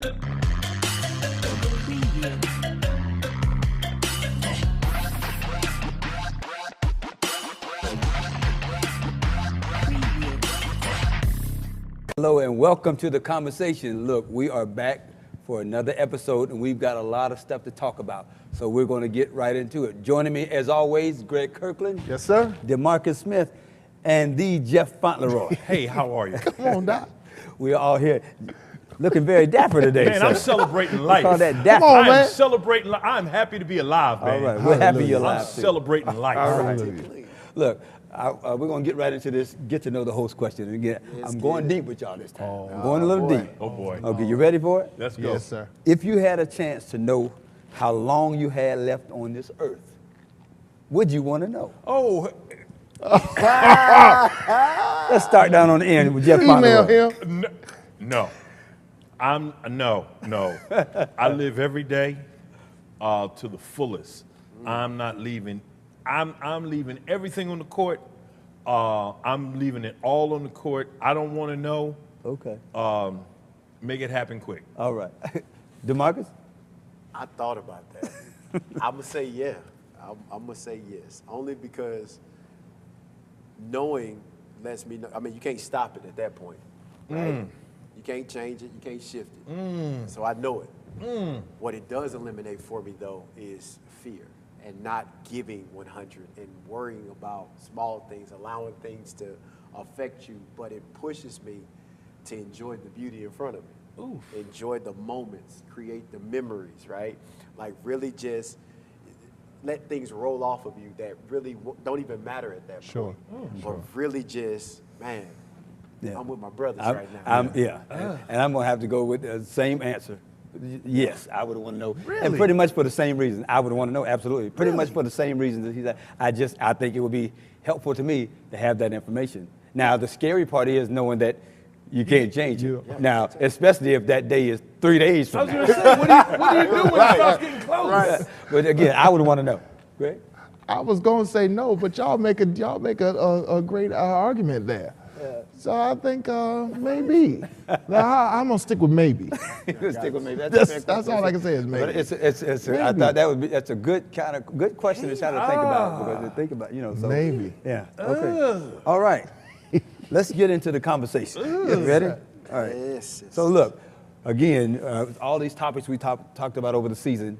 Hello and welcome to the conversation. Look, we are back for another episode and we've got a lot of stuff to talk about. So we're going to get right into it. Joining me as always, Greg Kirkland. Yes, sir. DeMarcus Smith and the Jeff Fauntleroy. Hey, how are you? Come on, Doc. We are all here looking very dapper today. Man, sir. I'm celebrating life. Call that dapper. Come on, man. I'm celebrating life. I'm happy to be alive, man. All right, we're happy you're I'm alive. too. celebrating life. All right. Look, we're going to get right into this, get to know the host question. And again, I'm going deep with y'all this time. I'm going a little deep. Oh, boy. Okay, you ready for it? Let's go. Yes, sir. If you had a chance to know how long you had left on this earth, would you want to know? Oh, Let's start down on the end with Jeff Email Fauntleroy. him. no. No. I live every day to the fullest. I'm not leaving. I'm leaving everything on the court. I'm leaving it all on the court. I don't want to know. Okay. Make it happen quick. All right. DeMarcus? I thought about that. I'm going to say yeah. I'm going to say yes. Only because knowing lets me know. I mean, you can't stop it at that point. Right? You can't change it. You can't shift it. So I know it. What it does eliminate for me, though, is fear and not giving 100 and worrying about small things, allowing things to affect you. But it pushes me to enjoy the beauty in front of me. Enjoy the moments, create the memories, right? Like really just let things roll off of you that really don't even matter at that point. But really just, man, Yeah. I'm with my brothers right now. And I'm going to have to go with the same answer. Yes, I would want to know. Really? And pretty much for the same reason. I would want to know, absolutely. Pretty much for the same reason that he said. I think it would be helpful to me to have that information. Now, the scary part is knowing that you can't change it. Yeah. Now, especially if that day is 3 days I from was now. going to say, what do you do when it starts getting close? Right. But again, I would want to know. Greg? I was going to say no, but y'all make a great argument there. So I think maybe. Now, I'm gonna stick with maybe. Stick with me. That's all I can say is maybe. But I thought that's a good question to try to think about, because to think about, So, Maybe. Yeah. Okay. All right. Let's get into the conversation. You ready? All right. Yes. So look, again, all these topics we talked about over the season,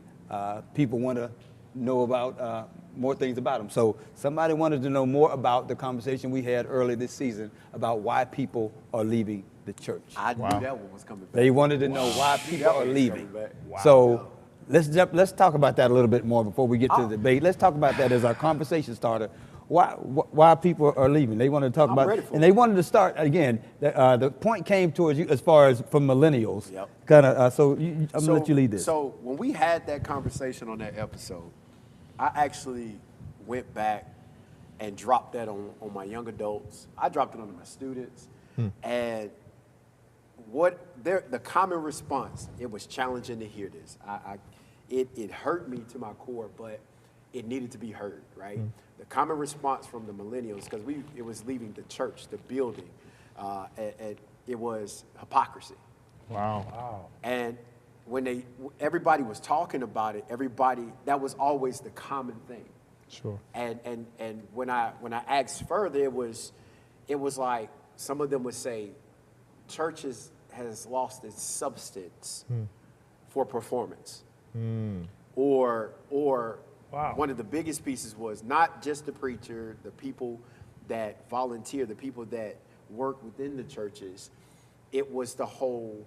people want to know about more things about them. So somebody wanted to know more about the conversation we had early this season about why people are leaving the church. I knew that one was coming back. They wanted to know why people are was leaving. coming back. So let's talk about that a little bit more before we get to the debate. Let's talk about that as our conversation starter. Why people are leaving? They wanted to talk about, ready for and it. they wanted to start again. The point came towards you as far as from millennials. Yep. Kind of. So I'm gonna let you lead this. So when we had that conversation on that episode, I actually went back and dropped that on my young adults. I dropped it on my students. And the common response, it was challenging to hear this. It hurt me to my core, but it needed to be heard, right? The common response from the millennials, because it was leaving the church, the building, it was hypocrisy. Wow. And when everybody was talking about it, that was always the common thing. Sure. And when I asked further, it was like some of them would say, churches has lost its substance for performance. Or one of the biggest pieces was not just the preacher, the people that volunteer, the people that work within the churches. It was the whole,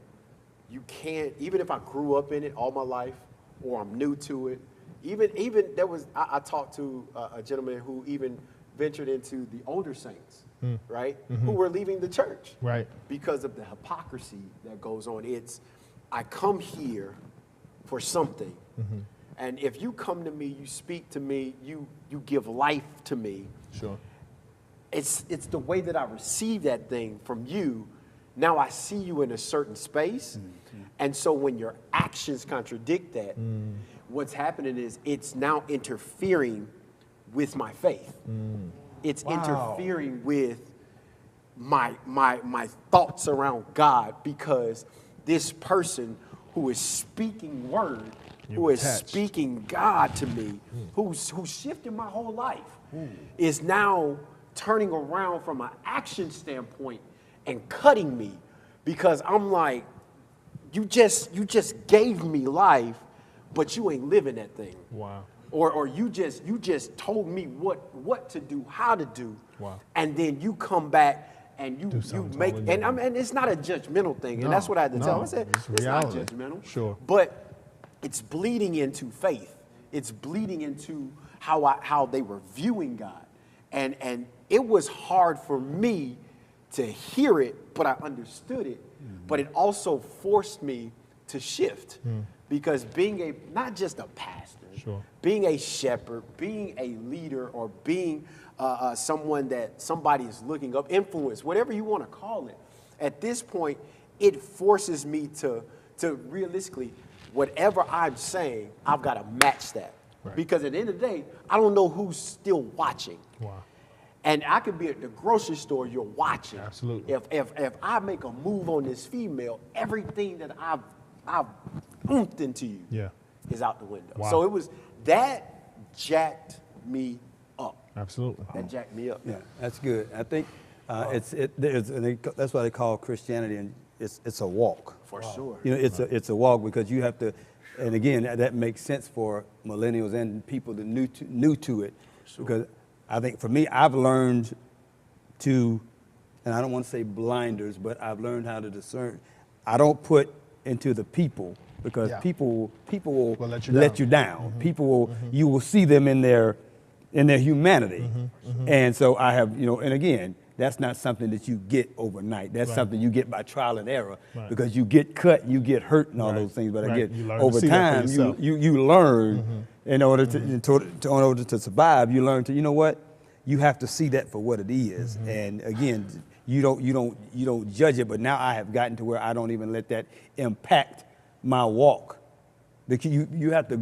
you can't, even if I grew up in it all my life, or I'm new to it, even there was, I talked to a gentleman who even ventured into the older saints, right? Who were leaving the church. Right. Because of the hypocrisy that goes on. It's, I come here for something. And if you come to me, you speak to me, you give life to me. Sure. It's the way that I receive that thing from you. Now I see you in a certain space. And so when your actions contradict that, what's happening is it's now interfering with my faith. It's interfering with my thoughts around God, because this person who is speaking word, You're who is attached. speaking God to me, who's shifted my whole life, is now turning around from an action standpoint and cutting me, because I'm like, you just gave me life, but you ain't living that thing. Wow. Or you just told me what to do, how to do. Wow. And then you come back and you something make, totally and and it's not a judgmental thing, and that's what I had to tell him. I said, it's it's not reality. judgmental. Sure. But it's bleeding into faith. It's bleeding into how they were viewing God. And it was hard for me to hear it, but I understood it. But it also forced me to shift. Because being not just a pastor, Sure. being a shepherd, being a leader, or being someone that somebody is looking up, influence, whatever you want to call it, at this point, it forces me to realistically, whatever I'm saying, I've got to match that. Right. Because at the end of the day, I don't know who's still watching. Wow. And I could be at the grocery store, you're watching. Absolutely. If I make a move on this female, everything that I've oomphed into you Yeah. is out the window. Wow. So that jacked me up. Absolutely. That jacked me up. Yeah, that's good. I think that's why they call Christianity, and it's a walk. For sure. You know, it's a walk, because you have to, and again, that makes sense for millennials and people that new to it, because I think for me, I've learned to, and I don't want to say blinders, but I've learned how to discern. I don't put into the people, because Yeah. people will Will let you down. People will, you will see them in their humanity. And so I have, and again, that's not something that you get overnight. That's Right. something you get by trial and error, Right. because you get cut, you get hurt, and all Right. those things. But Right. again, You learn to over see that for time, yourself. you learn in order to survive. You learn to, you know what, you have to see that for what it is. And again, you don't judge it. But now I have gotten to where I don't even let that impact my walk. Because you have to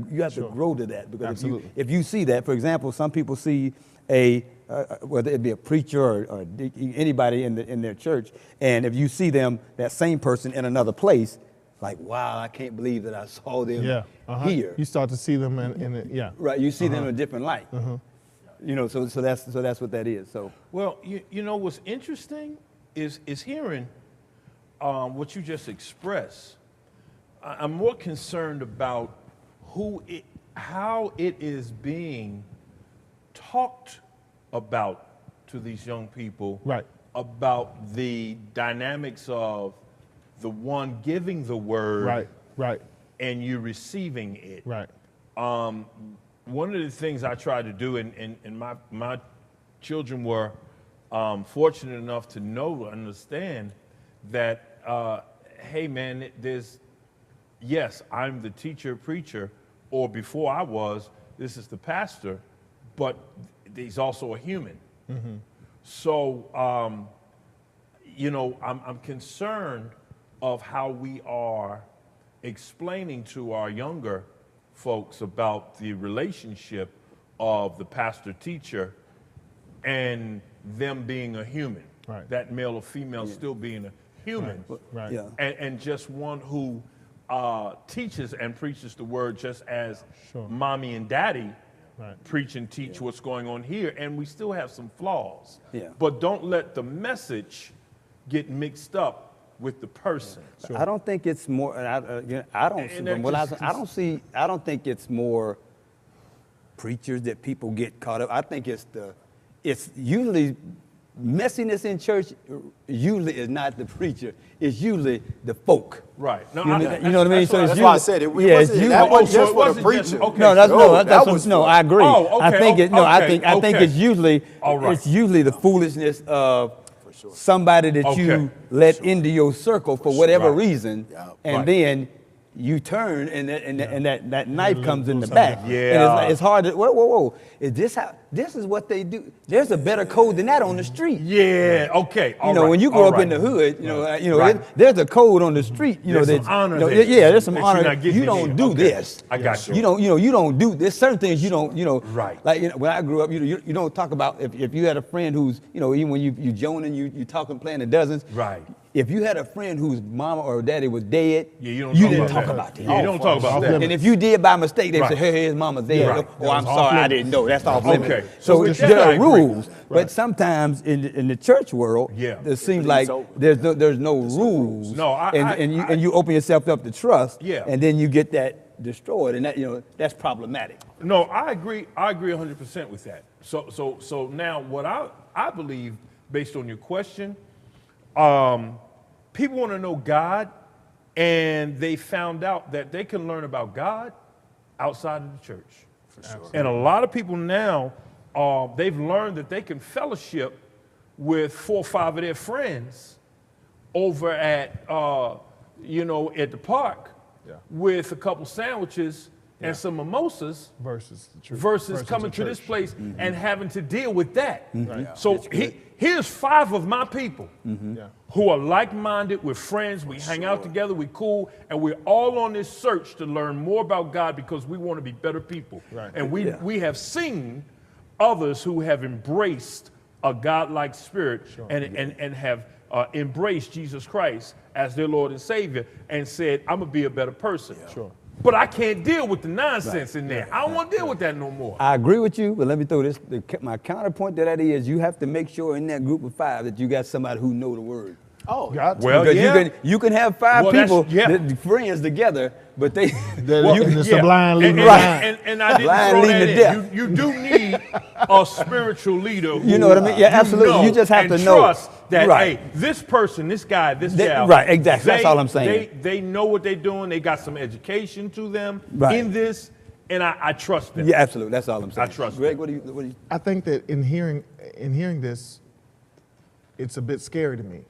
grow to that, because Absolutely. if you see that, for example, some people see whether it be a preacher or anybody in their church, and if you see them, that same person in another place, like, wow, I can't believe that I saw them Yeah. here. You start to see them in it. Yeah. Right, you see them in a different light. So that's what that is. So Well, you know what's interesting is hearing what you just expressed. I'm more concerned about how it is being talked about to these young people. Right. About the dynamics of the one giving the word. Right. Right. And you receiving it. Right. One of the things I tried to do, and my children were fortunate enough to understand that, hey man, yes, I'm the teacher, preacher, or before I was, this is the pastor, but he's also a human. So, I'm concerned of how we are explaining to our younger folks about the relationship of the pastor-teacher and them being a human. Right. That male or female still being a human. Right. yeah. And just one who teaches and preaches the word just as Sure. mommy and daddy Right. preach and teach what's going on here. And we still have some flaws. Yeah. But don't let the message get mixed up with the person. I don't think it's more. I don't. And From what that I don't think it's more preachers that people get caught up. I think it's usually messiness in church. Usually is not the preacher. It's usually the folk. Right. No, You know what I mean? So it's That's why I usually- said it. yeah, it's That wasn't so just it for the wasn't just- preacher. okay. No, No, I agree. Oh, I okay, think I okay. think it's usually All right. it's usually the foolishness of somebody that you Okay. let into your circle for whatever Right. reason, and Right. then you turn and that knife comes in the something back. different. And Yeah. it's hard to whoa. Is this how this is what they do. There's a better code than that on the street. Yeah. Okay. You know, when you grow up in the hood, Right. there's a code on the street. You know, There's some honor there yeah, there's some that you're honor. not getting You don't here. do Okay. this. I got you. You don't do. There's certain things you don't. Right. Like when I grew up, you don't talk about if you had a friend who's even when you joning, you talking, playing the dozens. Right. If you had a friend whose mama or daddy was dead, Yeah, you didn't don't talk talk about that. Yeah, you don't talk about that. And if you did by mistake, they Right. say, "Hey, his mama's dead." Right. Oh, I'm sorry, I didn't know. That's off limits. Okay. So So with that, there I are agree. rules, but Right. sometimes in the church world, Yeah. it seems like there's no rules. No, and you open yourself up to trust. Yeah. And then you get that destroyed, and that that's problematic. No, I agree. I agree 100% with that. So now, what I believe, based on your question, people want to know God, and they found out that they can learn about God outside of the church. For sure. And a lot of people now, they've learned that they can fellowship with 4 or 5 of their friends over at, at the park with a couple sandwiches and some mimosas Versus the truth. versus coming to this place and having to deal with that. So here's 5 of my people who are like-minded, we're friends, we hang out together, we cool, and we're all on this search to learn more about God because we want to be better people. Right. And we have seen others who have embraced a God-like spirit and have embraced Jesus Christ as their Lord and Savior and said, I'm going to be a better person. Sure. But I can't deal with the nonsense in there. I don't want to deal with that no more. I agree with you, but let me throw this. My counterpoint to that is you have to make sure in that group of 5 that you got somebody who know the word. Oh, Got to. Well, Because yeah. you can have 5 Well, that's- people, yeah. friends together, but they It's the blind leading and, the and, blind. and I didn't Blind throw leading that to in. death. You do need a spiritual leader. You know what I mean? Yeah, absolutely. know You just have and to know. trust that, Right. hey, this person, this guy, this They- gal. right, exactly. That's all I'm saying. They know what they're doing. They got some education to them Right. in this, and I trust them. Yeah, absolutely. That's all I'm saying. I trust Greg, them. what do you? I think that in hearing this, it's a bit scary to me.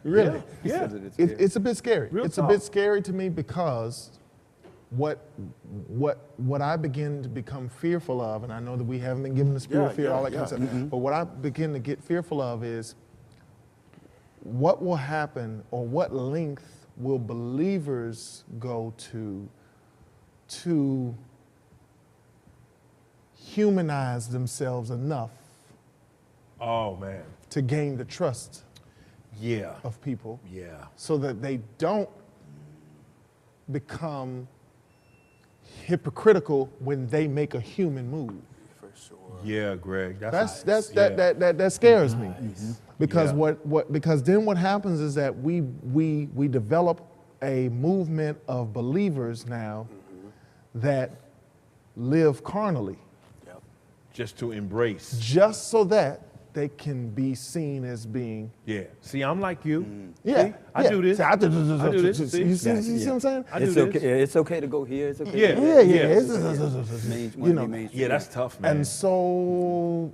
Really. Yeah. It's a bit scary. Real It's talk. a bit scary to me because what I begin to become fearful of, and I know that we haven't been given the spirit of fear, all that kind of stuff, but what I begin to get fearful of is what will happen or what length will believers go to humanize themselves enough Oh, man. to gain the trust Yeah. of people Yeah. so that they don't become hypocritical when they make a human move. for sure. Yeah, Greg. That scares me because Yeah. because then what happens is that we develop a movement of believers now that live carnally Yep. Just to embrace. just so that they can be seen as being Yeah. See, I'm like you. yeah. See, I do this. See, I do this. You See? see what I'm saying? I do It's this. okay. It's okay to go here. It's okay. Yeah. To Yeah, yeah. Yeah. It's- you know, Yeah, that's tough, man. and so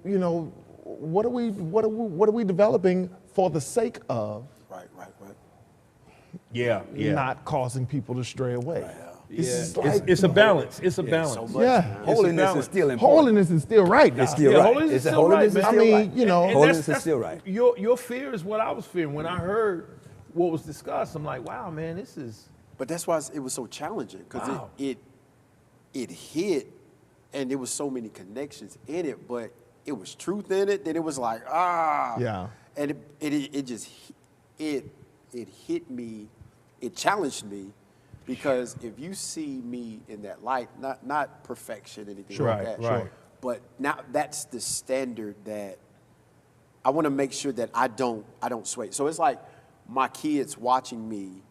what are we developing for the sake of Right. yeah. not causing people to stray away? It's a balance. It's a balance. So much, Yeah. man. Holiness is balance. still important. Holiness is still right. It's now. still Yeah, right. holiness is It's a still holiness right, is man. still I mean, right. you know, And holiness is still right. Your fear is what I was fearing when I heard what was discussed. I'm like, wow, man, this is. But that's why it was so challenging because Wow. it hit, and there was so many connections in it, but it was truth in it. Then it was like Yeah. and it just it hit me, it challenged me, because if you see me in that light, not perfection, anything Sure. like that, Right. but now that's the standard that I want to make sure that I don't sway. So it's like my kids watching me,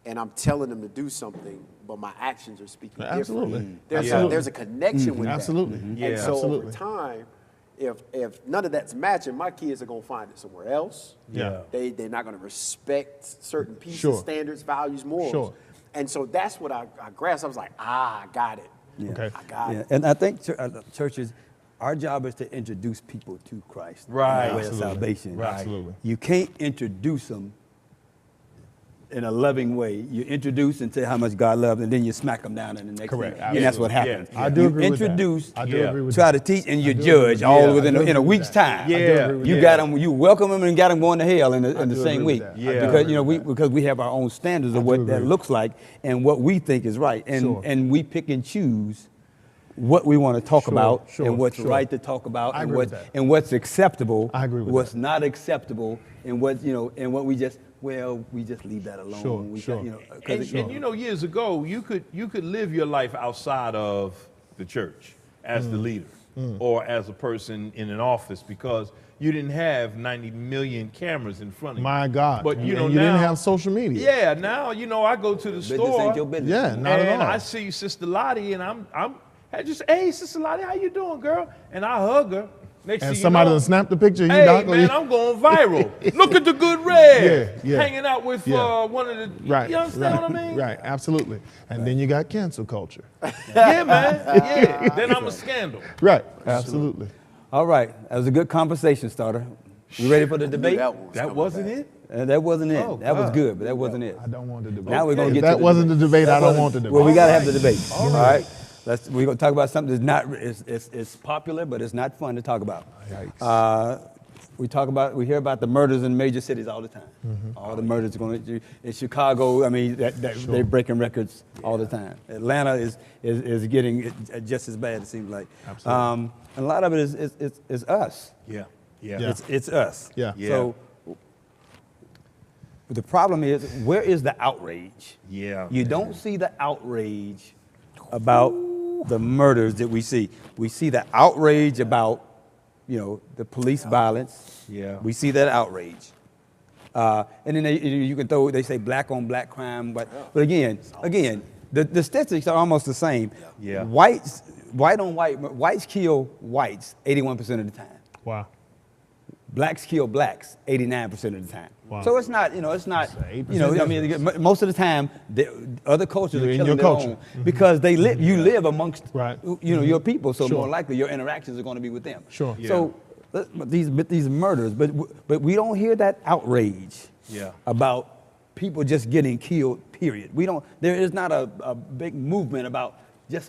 and I'm telling them to do something, but my actions are speaking Absolutely. differently. There's a connection with Absolutely. that. Yeah. And so Absolutely. over time, if none of that's matching, my kids are gonna find it somewhere else. Yeah. They're not gonna respect certain pieces, Sure. standards, values, morals. Sure. And so that's what I grasped. I was like, I got it. Yeah. Okay. I got Yeah. it. And I think churches, our job is to introduce people to Christ. Right. The way of Absolutely. salvation. Right. Absolutely. You can't introduce them in a loving way. You introduce and tell how much God loves, and then you smack them down in the next Correct. thing. And that's what happens. Yeah. I do You agree with that. introduce, I do Yeah. agree with try that. to teach, and I you do judge agree all with within that. I do in a agree week's with that. time. I do Yeah. agree with You that. got them. You welcome them and got them going to hell in the do same agree week. with that. Yeah. Because agree with that. because we have our own standards of do what agree that with looks like and what we think is right, and Sure. and we pick and choose what we want to talk Sure, about sure, and what's sure. right to talk about I and agree with what's that. and what's acceptable. I agree with what's that. not acceptable and what and what we just leave that alone. Sure, We sure. got, 'cause And you know, years ago, you could live your life outside of the church as the leader or as a person in an office because you didn't have 90 million cameras in front of you. My God. But you And know you now, didn't have social media. Yeah, now I go to the business store. ain't your business. Yeah, anymore. not at and all. I see Sister Lottie, and I just, hey, Sister Lottie, how you doing, girl? And I hug her. Next And thing somebody you know, done snapped the picture of you, hey, Doc. or man, you- I'm going viral. Look at the good red. Yeah, yeah. Hanging out with Yeah. one of the, Right. you understand right, what I mean? Right, absolutely. And then you got cancel culture. Yeah, man. Yeah. Then I'm a scandal. Right, absolutely. All right, that was a good conversation starter. You ready for the debate? That wasn't it? That wasn't it. Oh, that was God. good, but that wasn't it. I don't want the debate. Now we're gonna If get that to the wasn't debate. the debate, That I don't wasn't- want the debate. Well, we gotta have right. the debate. All right. We're gonna talk about something that's not it's popular, but it's not fun to talk about. Yikes. We hear about the murders in major cities all the time. All the murders are going to in Chicago. I mean, they're breaking records all the time. Atlanta is getting it just as bad. It seems like. Absolutely. And a lot of it is us. Yeah. Yeah. It's us. Yeah. Yeah. So the problem is, where is the outrage? Yeah. You don't see the outrage about the murders that we see. We see the outrage about, the police violence. Yeah. We see that outrage. And then they say black on black crime, but again, the statistics are almost the same. Yeah. Whites kill whites 81% of the time. Wow. Blacks kill blacks 89% of the time. Wow. So it's not, it's not, 8% most of the time, other cultures You're are in killing your their culture. own because they live. You live amongst, Right. your people. So Sure. more likely your interactions are going to be with them. Sure. Yeah. So these murders, but we don't hear that outrage. Yeah. About people just getting killed. Period. We don't. There is not a big movement about.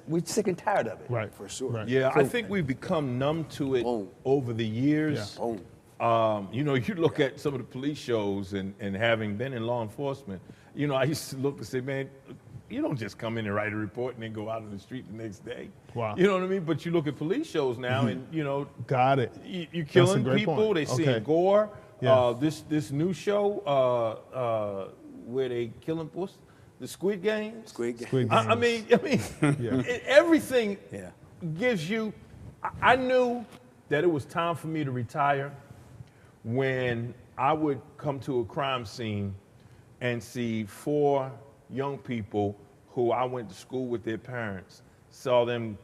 We're sick and tired of it. Right. For sure. Right. Yeah, I think we've become numb to it Boom. over the years. Boom. You look at some of the police shows and having been in law enforcement, I used to look and say, man, you don't just come in and write a report and then go out in the street the next day. Wow. You know what I mean? But you look at police shows now and, Got it. you're killing great people, point. they Okay. seeing gore. Yeah. This new show where they killing the Squid Games. Squid Game. Squid I mean, everything Yeah. gives you. I knew that it was time for me to retire when I would come to a crime scene and see 4 young people who I went to school with their parents, saw them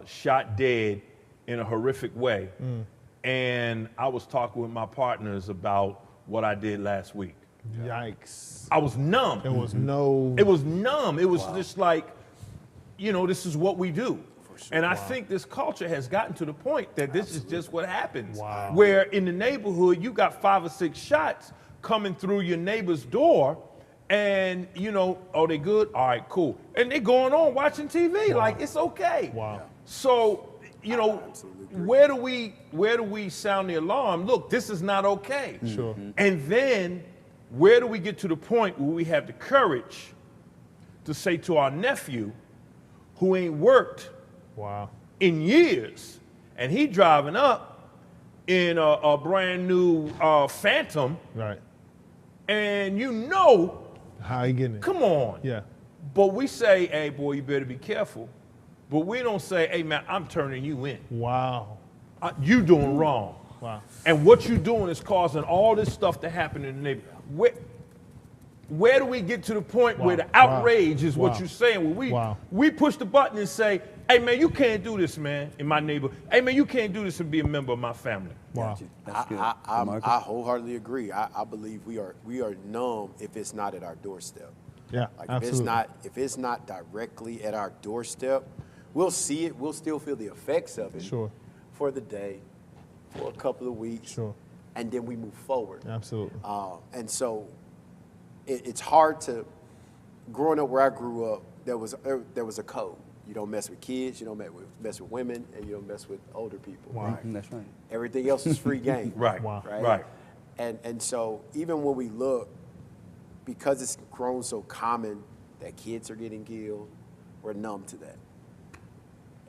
shot dead in a horrific way. And I was talking with my partners about what I did last week. Yikes. I was numb. There was no. It was numb. It was just like, this is what we do. And I think this culture has gotten to the point that this is just what happens. Wow. Where in the neighborhood, you got 5 or 6 shots coming through your neighbor's door, and oh, they good? All right, cool. And they going on watching TV like it's okay. Wow. So, absolutely agree. where do we sound the alarm? Look, this is not okay. Sure. And then where do we get to the point where we have the courage to say to our nephew, who ain't worked Wow. in years, and he driving up in a brand new Phantom, Right. and How you getting it? come on. Yeah. But we say, hey, boy, you better be careful. But we don't say, hey, man, I'm turning you in. Wow. You doing wrong. Wow. And what you're doing is causing all this stuff to happen in the neighborhood. Where do we get to the point where the outrage is what Wow. you're saying? Where Wow. we push the button and say, hey, man, you can't do this, man, in my neighborhood. Hey, man, you can't do this and be a member of my family. Wow. That's good. I wholeheartedly agree. I believe we are numb if it's not at our doorstep. Yeah. Like absolutely. if it's not directly at our doorstep, we'll see it. We'll still feel the effects of it. Sure. For the day, for a couple of weeks. Sure. And then we move forward. Absolutely. And so it's hard to, growing up where I grew up, there was a code. You don't mess with kids, you don't mess with women, and you don't mess with older people. Wow. Right? That's right. Everything else is free game. Right. Wow. Right. And so even when we look, because it's grown so common that kids are getting killed, we're numb to that.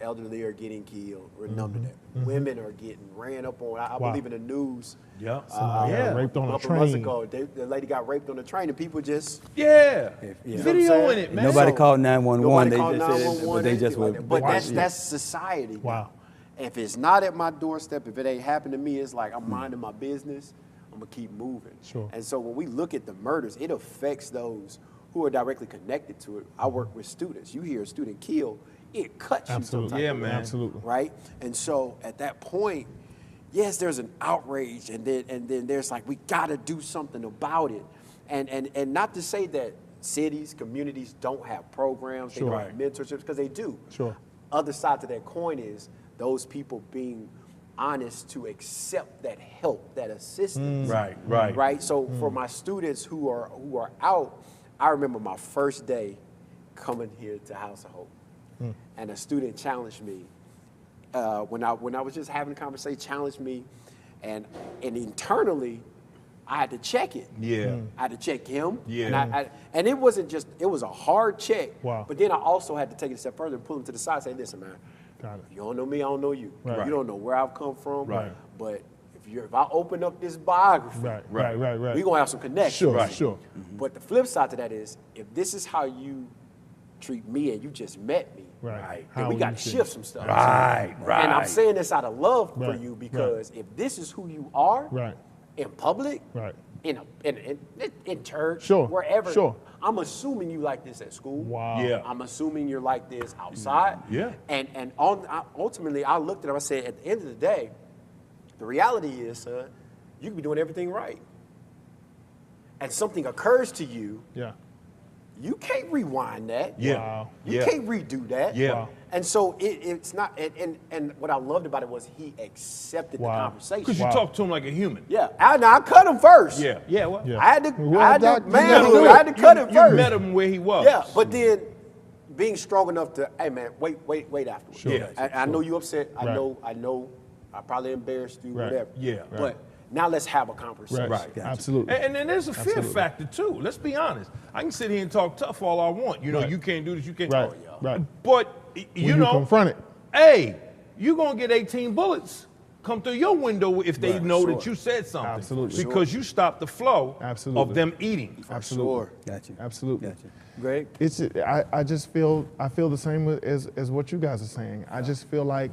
Elderly are getting killed, we're numb to that. Women are getting ran up on. I Wow. believe in the news. Yeah. Somebody got raped on a couple months train. ago, the lady got raped on the train, and people just Yeah. Yeah. Videoing it, man. Nobody So, called 911. nobody They called just said, 911, but they just anything like were. that. But Wow. that's society. Wow. If it's not at my doorstep, if it ain't happened to me, it's like I'm minding my business. I'm gonna keep moving. Sure. And so when we look at the murders, it affects those who are directly connected to it. I work with students. You hear a student killed, it cuts Absolutely. you some type Yeah, of way, man. Absolutely. right? And so at that point, yes, there's an outrage, and then there's like, we gotta do something about it. And not to say that cities, communities don't have programs, they Sure. don't have mentorships, because they do. Sure. Other side to that coin is those people being honest to accept that help, that assistance. Right. Right. Right. So for my students who are out, I remember my first day coming here to House of Hope, and a student challenged me when I was just having a conversation, challenged me, and internally, I had to check it. Yeah. I had to check him. Yeah. And it wasn't just, it was a hard check. Wow. But then I also had to take it a step further and pull him to the side and say, listen, man, Got it. you don't know me, I don't know you. Right. You don't know where I've come from. Right. But if I open up this biography, Right. Right. we're going to have some connections. Sure. Right. Sure. But the flip side to that is, if this is how you treat me and you just met me, Right. then How we will got you to see? shift some stuff. Right. Right. And I'm saying this out of love for Right. you because if this is who you are Right. in public, Right. in church, Sure, wherever, sure. I'm assuming you like this at school. Wow. Yeah. I'm assuming you're like this outside. Yeah. And ultimately, I looked at him, I said, at the end of the day, the reality is, you can be doing everything right. And something occurs to you, Yeah. you can't rewind that. Yeah. Wow. You Yeah. can't redo that. Yeah. Wow. And so it's not, and what I loved about it was he accepted Wow. the conversation. Because you Wow. talk to him like a human. Yeah, I cut him first. Yeah. Yeah. Well, Yeah. I had to, Well, I had Doc, to, you gotta manhood, do I had to cut him you first. met him where he was. Yeah, but then being strong enough to, hey man, wait afterwards. Sure. Yeah. I know you upset. I Right. know, I probably embarrassed you, Right. whatever. Yeah. Right. But now let's have a conversation. Right. Right. Absolutely. And then there's a fear Absolutely. factor too. Let's be honest. I can sit here and talk tough all I want. You know, Right. you can't do this, you can't. Right. Oh, yeah. Right. But When you know, confront it. hey, you're gonna get 18 bullets come through your window if they Right, know sure. that you said something. Absolutely. Because you stopped the flow Absolutely. of them eating. Absolutely. Sure. Got you. Absolutely. Got you. Greg? It's I just feel the same as what you guys are saying. I just feel like,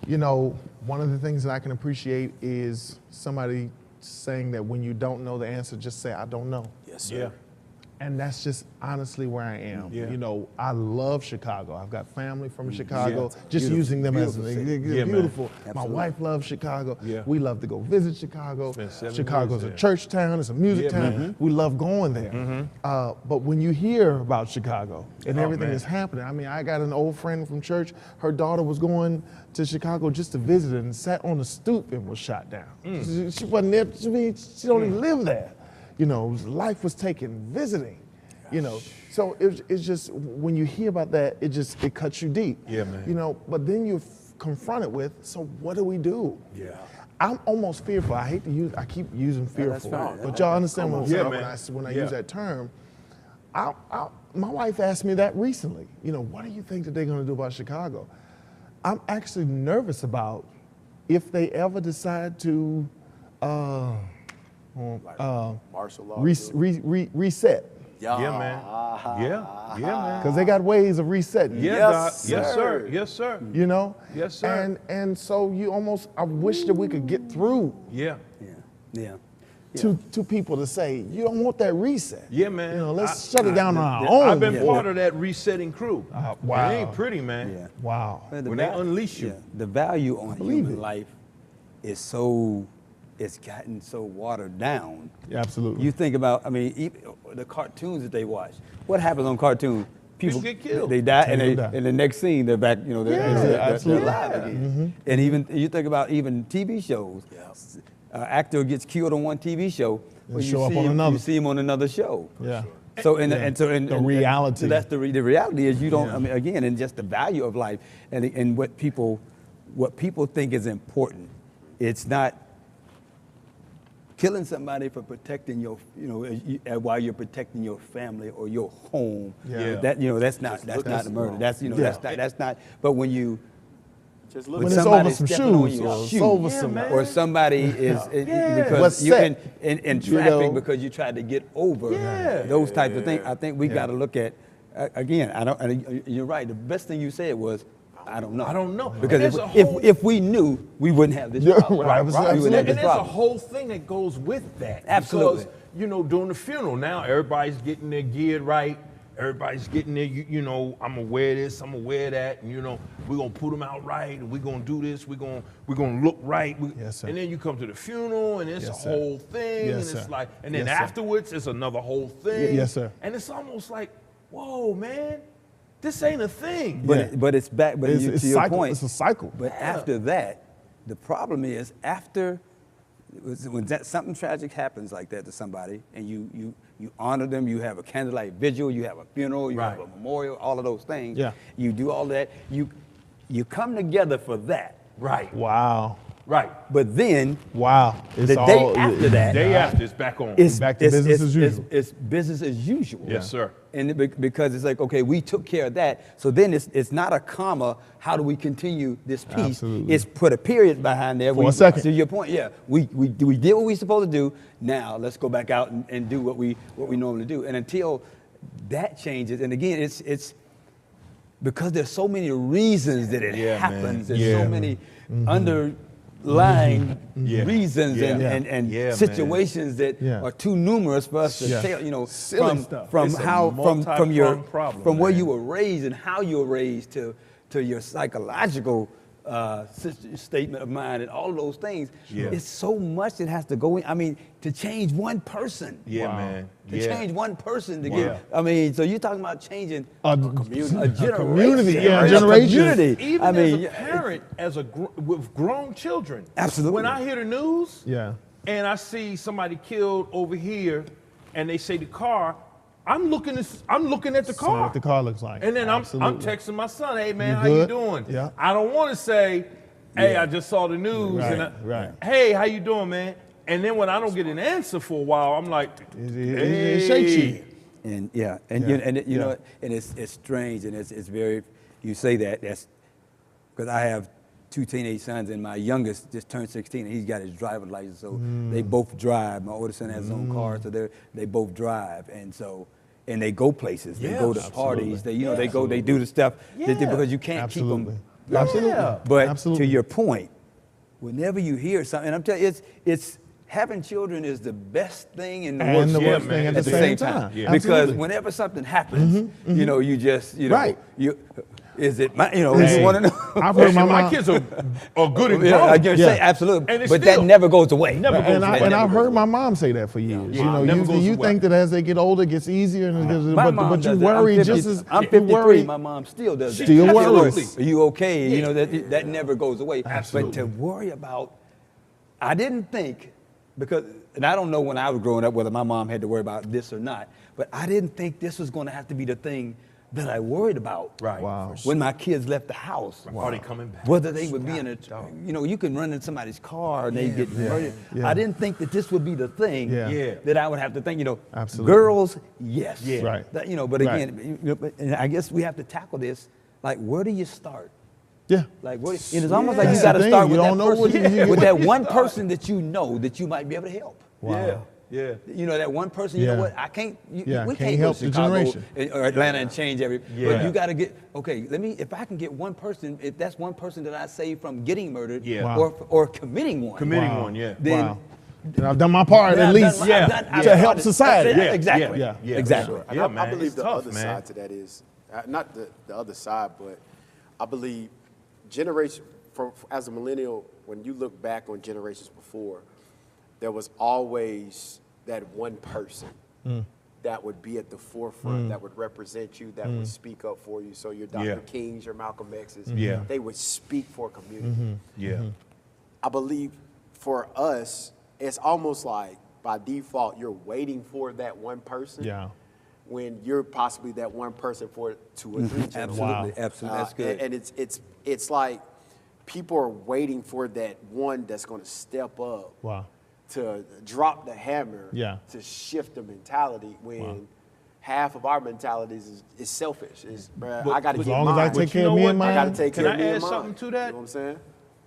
you know, one of the things that I can appreciate is somebody saying that when you don't know the answer, just say I don't know. Yes, sir. Yeah. And that's just honestly where I am. Yeah. You know, I love Chicago. I've got family from Chicago. Yeah. Just Beautiful, using them as an beautiful city. Yeah, man. beautiful. My Absolutely. wife loves Chicago. Yeah. We love to go visit Chicago. Spent 7 Chicago's years a there. church town. It's a music Yeah, town. man. We love going there. But when you hear about Chicago and Oh, everything man. that's happening, I mean, I got an old friend from church. Her daughter was going to Chicago just to visit and sat on the stoop and was shot down. She wasn't there. She don't even live there. You know, life was taken visiting. You know, so it's just when you hear about that, it cuts you deep. Yeah, man. You know, but then you're confronted with, so what do we do? Yeah. I'm almost fearful. I keep using that's fearful, fine. but y'all understand what I'm Yeah, saying man. when I Yeah. use that term. My wife asked me that recently. You know, what do you think that they're going to do about Chicago? I'm actually nervous about if they ever decide to Martial law. reset. Yeah, man. Yeah. Yeah, man. Because they got ways of resetting. Yeah, Yes, Doc. Yes, sir. sir. Yes, sir. You know? Yes, sir. And so I wish that we could get through Yeah. Yeah. to people to say, you don't want that reset. Yeah, man. You know, let's shut it down on our I've own. been Yeah. part of that resetting crew. wow. It ain't pretty, man. Yeah. Wow. Well, the When they val- unleash you. yeah, the value on believe human it. life it's gotten so watered down. Yeah, absolutely. You think about, I mean, the cartoons that they watch. What happens on cartoons? People get killed. They die, People and die. in the next scene, they're back. You know, they're absolutely. alive again. And even you think about even TV shows. actor gets killed on one TV show, but show up on another. you see him on another show. Yeah. So The reality. So that's the reality is you don't. I mean, again, and just the value of life, and what people think is important. It's not killing somebody for protecting your, while you're protecting your family or your home. Yeah. That's not murder. That's not. But when you Just when look. When it's somebody over some stepping on shoes your or it's shoe, over some, or somebody is because What's you're set, in you traffic know. because you tried to get over those types of things. I think we got to look at again. You're right. The best thing you said was, I don't know. I don't know. Because if we knew, we wouldn't have this problem. Right. We wouldn't have And this there's a problem. whole thing that goes with that. Absolutely. Because, during the funeral now, everybody's getting their geared right. Everybody's getting their, I'm gonna wear this, I'm gonna wear that, and we're gonna put them out right, and we're gonna do this, we're gonna look right. Yes, sir. And then you come to the funeral, and it's Yes, a sir. whole thing, Yes, and it's sir. like, and then Yes, sir. afterwards, it's another whole thing. Yes, sir. And it's almost like, whoa, man, this ain't a thing. But it's back. But It's to your cycle. point, It's a cycle. But after that, the problem is when something tragic happens like that to somebody, and you honor them, you have a candlelight vigil, you have a funeral, you have a memorial, all of those things. Yeah. You do all that. You come together for that. Right. Wow. Right. But then Wow. the day after that, Day after, it's back on. it's back to business as usual. It's business as usual. Yes, sir. And because it's like, okay, we took care of that. So then it's not a comma. How do we continue this piece? Absolutely. It's put a period behind there. For a second. To your point, yeah, we did what we supposed to do. Now let's go back out and do what we normally do. And until that changes, and again, it's because there's so many reasons that it happens. man. There's so many underlying reasons and situations that are too numerous for us to tell. Silly stuff. From It's a how from your multi-pronged problem, from where man. you were raised and how you were raised to your psychological statement of mind and all of those things. Yeah. It's so much that has to go in. I mean, to change one person. Yeah, Wow. man. To Yeah. change one person to Wow. get. I mean, so you're talking about changing A community, a community, generation, a generation. community. Even I mean, as a parent, with grown children. Absolutely. When I hear the news Yeah. and I see somebody killed over here and they say the car, I'm looking at the See car. what the car looks like. And then I'm Absolutely. texting my son, hey man, You how you good? doing? Yeah. I don't want to say, hey, I just saw the news. Right, right. Hey, how you doing, man? And then when I don't get an answer for a while, I'm like, It shakes you. And you know, and it's strange, and it's very. You say that's because I have two teenage sons, and my youngest just turned 16, and he's got his driver's license, so they both drive. My oldest son has his own car, so they both drive, and they go places, they go to parties, they they do the stuff because you can't keep Absolutely. them. Absolutely. But Absolutely. to your point, whenever you hear something, and I'm telling you, it's having children is the best thing in the And worst the thing worst thing at the same time. Yeah. Because Absolutely. whenever something happens, you just Right. is it my you Hey, want to know? I've heard my my mom. kids are good and Yeah, I grown. just say absolutely, And it's but still- that never goes away. Never goes And, away. I've never heard goes my mom say that for years. Yeah, it never goes You away. think that as they get older, it gets easier, and My but mom you does that. worry I'm 50, just as I'm you 53. worry. My mom still does that. Still Absolutely. worries. Are you okay? You know that never goes away. Absolutely. But to worry about, I didn't think because, and I don't know when I was growing up whether my mom had to worry about this or not. But I didn't think this was going to have to be the thing that I worried about. Right. Wow. When my kids left the house. Are they coming back? Whether they would be in a, you can run in somebody's car and they get murdered. Yeah. I didn't think that this would be the thing Yeah. that I would have to think, Absolutely. girls, yes. Yeah. Right. That, but Right. again, and I guess we have to tackle this, like, where do you start? Yeah. Like, it's almost like That's you got to the thing. start You with that don't know what person, you- with that one person that you know that you might be able to help. Wow. Yeah. That one person, you Yeah. know what, I can't, we can't can't help go the to Chicago generation. or Atlanta and change but Yeah. you got to get, if I can get one person, if that's one person that I save from getting murdered Yeah. Wow. or committing one. Committing one, yeah. Then, Wow. And I've done my part then at I've least done- yeah, I've done- I've to help started- society. Yeah, exactly. Yeah. Yeah. Exactly. Sure. And Yeah, I man. believe It's the tough, other man. side to that is not the other side, but I believe generation as a millennial, when you look back on generations before, there was always that one person that would be at the forefront, that would represent you, that would speak up for you. So your Dr. Yeah. Kings, your Malcolm X's, Yeah. they would speak for a community. Yeah. I believe for us, it's almost like by default you're waiting for that one person. Yeah. When you're possibly that one person for 2 or 3 generations. Absolutely, absolutely. That's good. And it's like people are waiting for that one that's going to step up. Wow. To drop the hammer. Yeah. To shift the mentality when half of our mentalities is selfish. I got to As get long mine. as I take care of me and I mine. got to take Can care I of me add and mine. something to that? You know what I'm saying?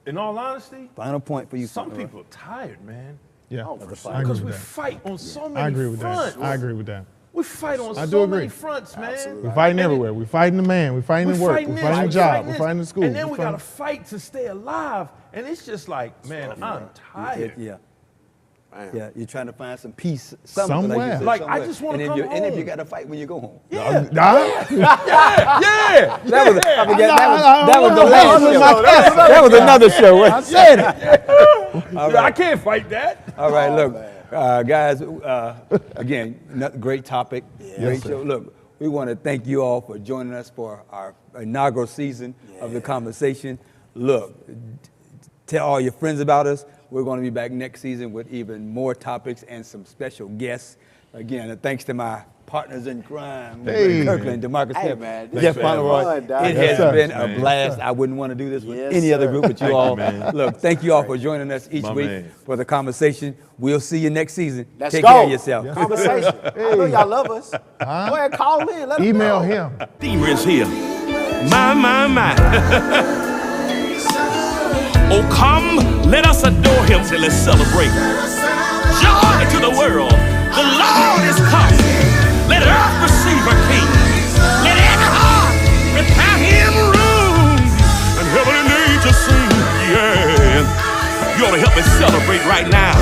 In all honesty, Final point for you. some Fernando. people are tired, man. Yeah. Oh, for sure. I agree Because with we that. fight on so many I agree with fronts. that. I agree with that. We fight on I do so agree. many fronts, man. Absolutely. We're fighting And everywhere. We're fighting the man. We're fighting the work. We're fighting the job. We're fighting the school. And then we We're got to fighting- fight to stay alive. And it's just like, man, I'm tired. Yeah. Man. Yeah, you're trying to find some peace Somewhere. Like, you said, Like, I somewhere. just wanna And come then you home. got to fight when you go home. Yeah. Nah. Yeah. That was, I forget, I that was the don't last know. show. That was That was another show. I said it. All Yeah, I right, can't fight that. all right. Look, guys. Again, great topic, great sir. show. Look, we want to thank you all for joining us for our inaugural season of the conversation. Look, tell all your friends about us. We're going to be back next season with even more topics and some special guests. Again, thanks to my partners in crime, Hey. Kirkland, DeMarcus Hey, Kemp, man, Jeff this has been Pomeroy. fun, dog. It Yes, has sir. been a Man. blast. I wouldn't want to do this with Yes, any other sir. group but you Thank all. you, man. Look, thank you all for joining us each My week man. for the conversation. We'll see you next season. Let's Take go. care of yourself. Conversation. I know y'all love us. Go ahead, call in. Let us Email know. him. Redeemer is here. My. Oh, come, let us adore him till let's celebrate. Joy to the world. The Lord is come. Let earth receive her King. Let every heart prepare him room. And heaven and nature sing. Yeah. You ought to help me celebrate right now.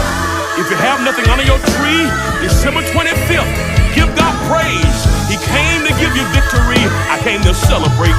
If you have nothing under your tree, December 25th, give God praise. He came to give you victory. I came to celebrate.